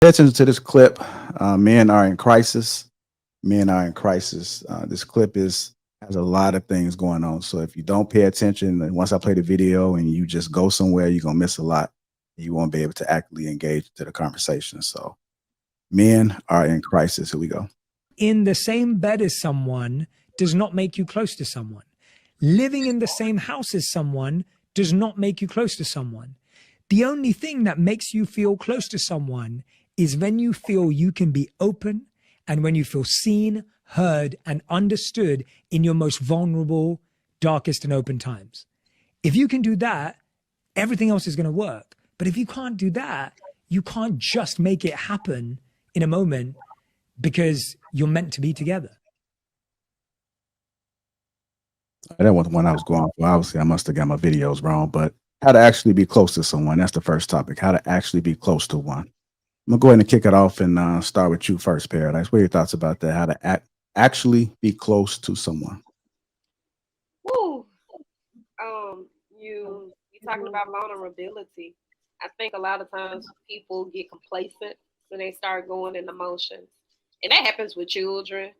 Pay attention to this clip. Men are in crisis. Men are in crisis. This clip is has a lot of things going on. So if you don't pay attention, and once I play the video and you just go somewhere, you're gonna miss a lot. You won't be able to actively engage to the conversation. So men are in crisis. Here we go. In the same bed as someone does not make you close to someone. Living in the same house as someone does not make you close to someone. The only thing that makes you feel close to someone is when you feel you can be open and when you feel seen, heard, and understood in your most vulnerable, darkest, and open times. If you can do that, everything else is going to work. But if you can't do that, you can't just make it happen in a moment because you're meant to be together. That was the one I was going for. Obviously, I must have got my videos wrong, but how to actually be close to someone. That's the first topic. How to actually be close to one. I'm gonna go ahead and kick it off and start with you first, Paradise. What are your thoughts about that? How to actually be close to someone? Woo. You talking about vulnerability. I think a lot of times people get complacent when they start going in emotions. And that happens with children.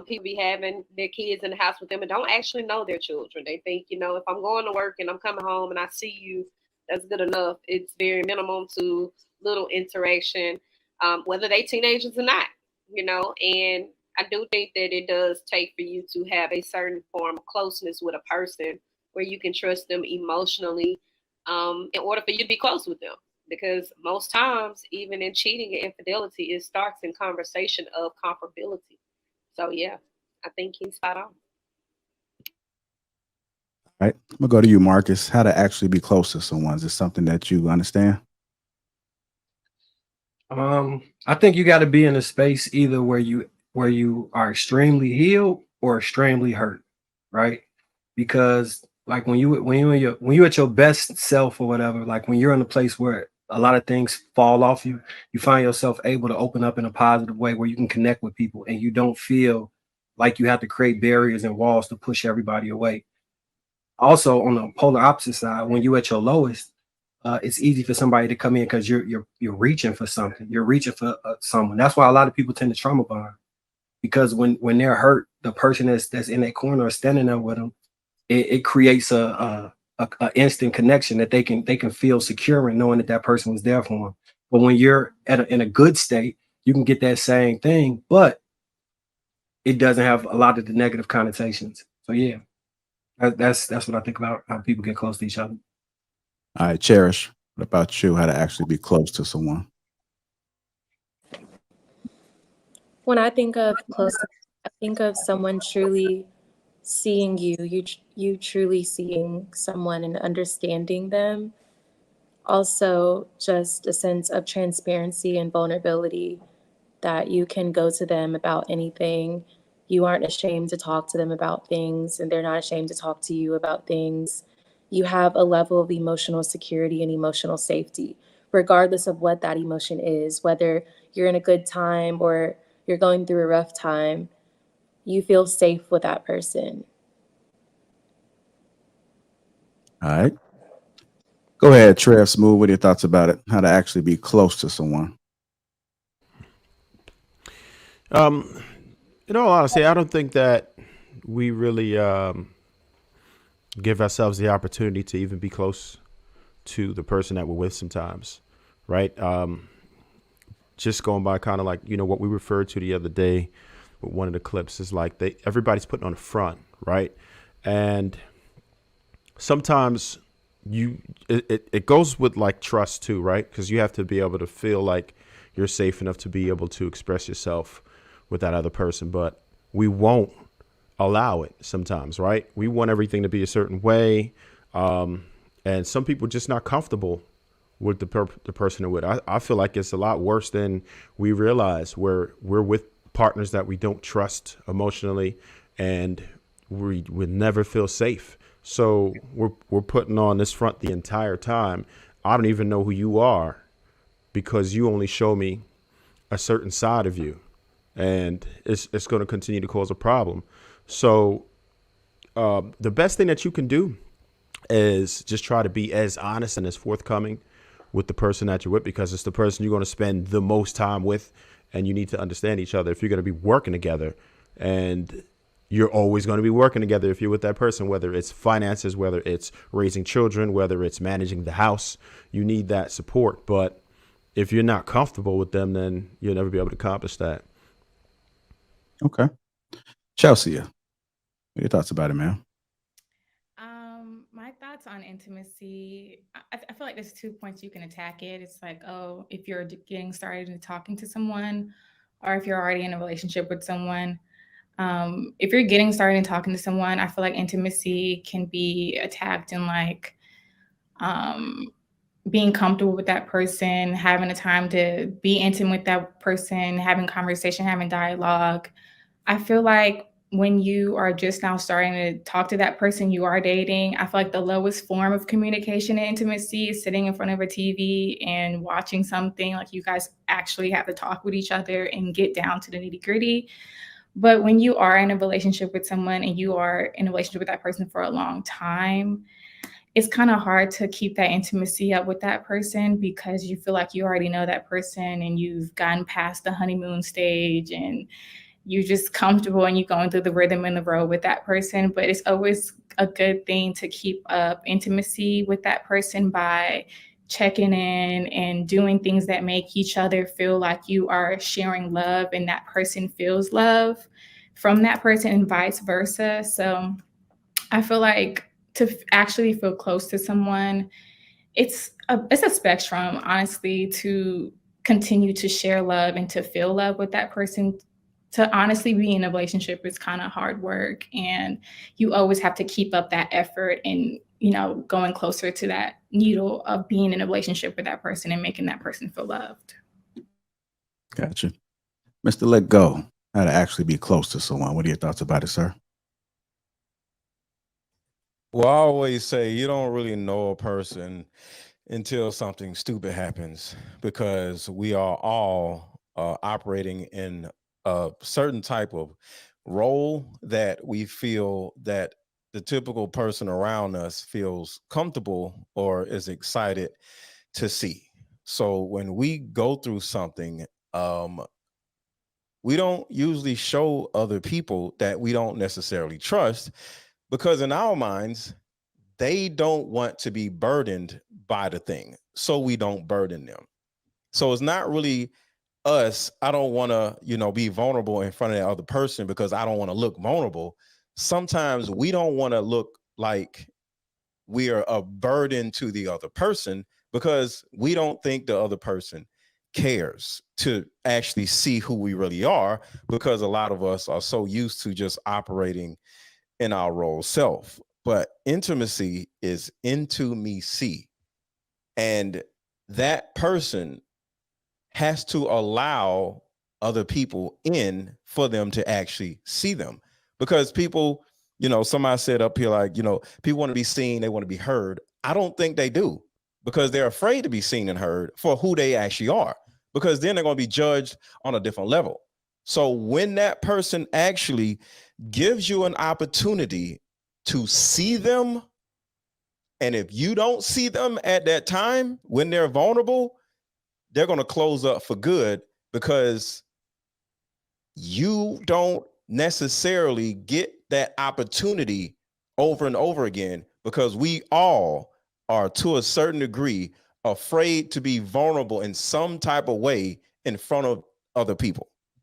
People be having their kids in the house with them and don't actually know their children. They think, if I'm going to work and I'm coming home and I see you, that's good enough. It's very minimum to little interaction, whether they teenagers or not, and I do think that it does take for you to have a certain form of closeness with a person where you can trust them emotionally, in order for you to be close with them. Because most times, even in cheating and infidelity, it starts in conversation of comfortability. So yeah, I think he's spot on. All right. I'm gonna go to you, Marcus. How to actually be close to someone. Is this something that you understand? I think you got to be in a space either where you are extremely healed or extremely hurt, right? Because like when you at your best self or whatever, like when you're in a place where a lot of things fall off you, you find yourself able to open up in a positive way where you can connect with people and you don't feel like you have to create barriers and walls to push everybody away. Also, on the polar opposite side, when you're at your lowest, it's easy for somebody to come in because you're reaching for something. You're reaching for someone. That's why a lot of people tend to trauma bond because when they're hurt, the person that's in that corner or standing there with them, it creates a instant connection that they can feel secure in knowing that that person was there for them. But when you're in a good state, you can get that same thing, but it doesn't have a lot of the negative connotations. So yeah, that's what I think about how people get close to each other. All right, Cherish. What about you? How to actually be close to someone? When I think of close, I think of someone truly seeing you truly seeing someone and understanding them. Also, just a sense of transparency and vulnerability that you can go to them about anything. You aren't ashamed to talk to them about things, and they're not ashamed to talk to you about things. You have a level of emotional security and emotional safety, regardless of what that emotion is, whether you're in a good time or you're going through a rough time, you feel safe with that person. All right. Go ahead, Trev Smooth. What are your thoughts about it? How to actually be close to someone? In all honesty, I don't think that we really give ourselves the opportunity to even be close to the person that we're with sometimes, right? Just going by kind of like, what we referred to the other day with one of the clips is like everybody's putting on the front, right? And sometimes it goes with like trust too, right? Because you have to be able to feel like you're safe enough to be able to express yourself with that other person, but we won't allow it sometimes, right? We want everything to be a certain way, and some people just not comfortable with the person they're with. I feel like it's a lot worse than we realize. Where we're with partners that we don't trust emotionally, and we would never feel safe. So we're putting on this front the entire time. I don't even know who you are because you only show me a certain side of you, and it's going to continue to cause a problem. So the best thing that you can do is just try to be as honest and as forthcoming with the person that you're with, because it's the person you're going to spend the most time with, and you need to understand each other. If you're going to be working together, and you're always going to be working together if you're with that person, whether it's finances, whether it's raising children, whether it's managing the house, you need that support. But if you're not comfortable with them, then you'll never be able to accomplish that. Okay. Chelsea, what are your thoughts about it, man? My thoughts on intimacy, I feel like there's 2 points you can attack it. It's like, oh, if you're getting started in talking to someone, or if you're already in a relationship with someone. If you're getting started in talking to someone, I feel like intimacy can be attacked in like being comfortable with that person, having a time to be intimate with that person, having conversation, having dialogue. I feel like when you are just now starting to talk to that person you are dating, I feel like the lowest form of communication and intimacy is sitting in front of a TV and watching something. Like, you guys actually have to talk with each other and get down to the nitty-gritty. But when you are in a relationship with someone and you are in a relationship with that person for a long time, it's kind of hard to keep that intimacy up with that person, because you feel like you already know that person and you've gotten past the honeymoon stage and you're just comfortable and you're going through the rhythm and the road with that person. But it's always a good thing to keep up intimacy with that person by checking in and doing things that make each other feel like you are sharing love and that person feels love from that person, and vice versa. So I feel like to actually feel close to someone, it's a spectrum, honestly, to continue to share love and to feel love with that person. To honestly be in a relationship is kind of hard work, and you always have to keep up that effort and, going closer to that needle of being in a relationship with that person and making that person feel loved. Gotcha. Mr. Let Go, how to actually be close to someone. What are your thoughts about it, sir? Well, I always say you don't really know a person until something stupid happens, because we are all operating in a certain type of role that we feel that the typical person around us feels comfortable or is excited to see. So when we go through something, we don't usually show other people that we don't necessarily trust, because in our minds, they don't want to be burdened by the thing. So we don't burden them. So it's not really us. I don't want to, be vulnerable in front of the other person because I don't want to look vulnerable. Sometimes we don't want to look like we are a burden to the other person because we don't think the other person cares to actually see who we really are, because a lot of us are so used to just operating in our role self. But intimacy is into me see, and that person has to allow other people in for them to actually see them. Because people, somebody said up here, like, people want to be seen, they want to be heard. I don't think they do, because they're afraid to be seen and heard for who they actually are, because then they're going to be judged on a different level. So when that person actually gives you an opportunity to see them, and if you don't see them at that time when they're vulnerable, they're going to close up for good, because you don't necessarily get that opportunity over and over again, because we all are, to a certain degree, afraid to be vulnerable in some type of way in front of other people.